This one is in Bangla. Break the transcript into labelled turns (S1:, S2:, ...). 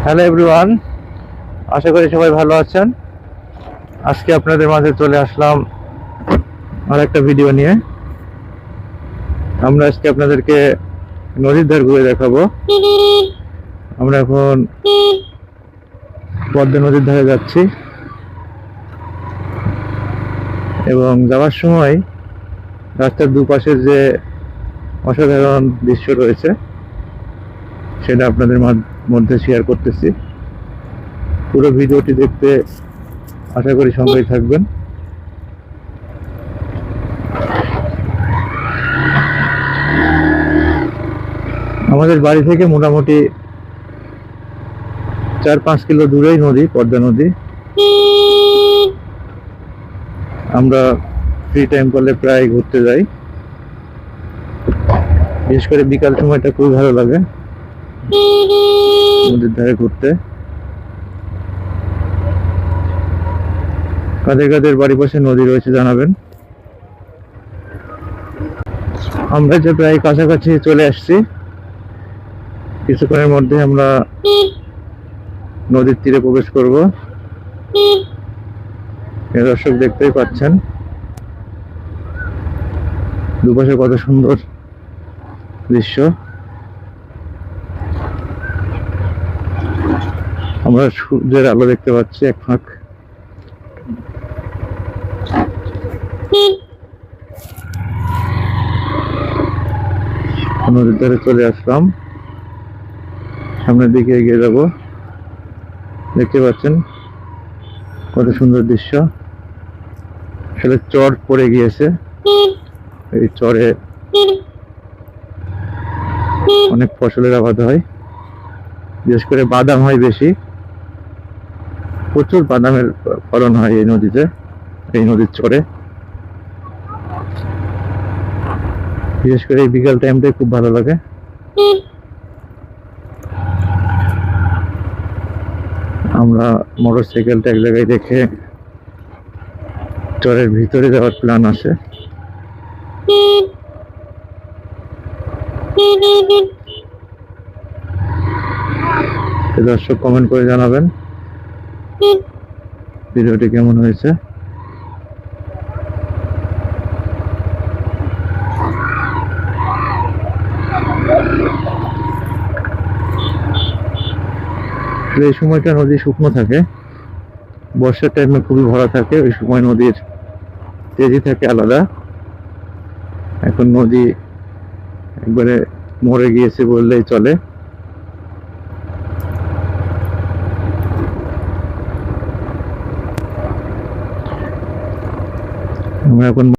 S1: হ্যালো এভরিওয়ান, আশা করি সবাই ভালো আছেন। আজকে আপনাদের মাঝে চলে আসলাম আর একটা ভিডিও নিয়ে। আমরা আজকে আপনাদেরকে নদীর ধার ঘুরে দেখাবো। আমরা এখন পদ্মা নদীর ধারে যাচ্ছি এবং যাওয়ার সময় রাস্তার দুপাশের যে অসাধারণ দৃশ্য রয়েছে সেটা আপনাদের মধ্যে শেয়ার করতেছি। পুরো ভিডিওটি দেখতে আশা করি সঙ্গেই থাকবেন। আমাদের বাড়ি থেকে মোটামুটি 4-5 কিলো দূরেই নদী, পদ্মা নদী। আমরা ফ্রি টাইম করলে প্রায় ঘুরতে যাই, বিশেষ করে বিকাল সময়টা খুবই ভালো লাগে নদীর ধারে ঘুরতে। কাদের কাদের বাড়ি পাশে নদী রয়েছে জানাবেন। আমরা যে প্রায় কাছাকাছি চলে আসছি, কিছুক্ষণের মধ্যে আমরা নদীর তীরে প্রবেশ করব। দর্শক দেখতেই পাচ্ছেন দুপাশে কত সুন্দর দৃশ্য। আমরা সূর্যের আলো দেখতে পাচ্ছি এক ফাঁক। নদীর ধারে চলে আসলাম, সামনের দিকে এগিয়ে যাব। দেখতে পাচ্ছেন কত সুন্দর দৃশ্য। আসলে চর পড়ে গিয়েছে, এই চরে অনেক ফসলের আবাদ হয়, বিশেষ করে বাদাম হয় বেশি। প্রচুর বাদামের ফলন হয় এই নদীতে, এই নদীর চরে। বিশেষ করে এই বিকাল টাইমটাই খুব ভালো লাগে। আমরা মোটরসাইকেলটা এক জায়গায় রেখে চরের ভিতরে যাওয়ার প্ল্যান আছে। দর্শক কমেন্ট করে জানাবেন ভিডিওটি কেমন হয়েছে। এই সময়টা নদী শুকনো থাকে, বর্ষার টাইমে খুবই ভরা থাকে। ওই সময় নদীর তেজি থাকে আলাদা। এখন নদী একবারে মরে গিয়েছে বললেই চলে। আমরা এখন